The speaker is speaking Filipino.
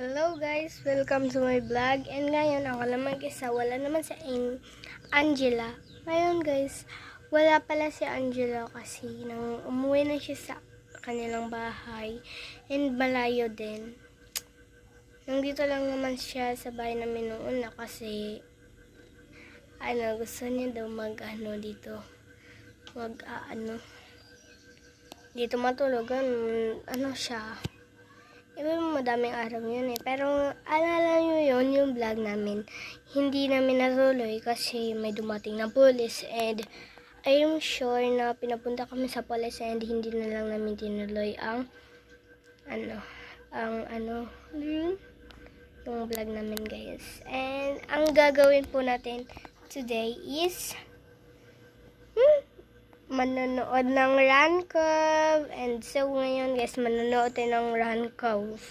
Hello guys! Welcome to my vlog. And ngayon ako lang mag-isa. Wala naman si Angela. Ngayon guys, wala pala si Angela kasi nang umuwi na siya sa kanilang bahay. And malayo din. Nandito lang naman siya sa bahay namin noon na kasi gusto niya daw dito. Dito matulog. Siya. Madaming araw yun eh. Pero alala nyo yun, yung vlog namin. Hindi namin natuloy kasi may dumating na police. And I'm sure na pinapunta kami sa police and hindi na lang namin tinuloy yung vlog namin guys. And ang gagawin po natin today is manonood ng Rancov. And so ngayon guys, manonood tayo ng Rancov.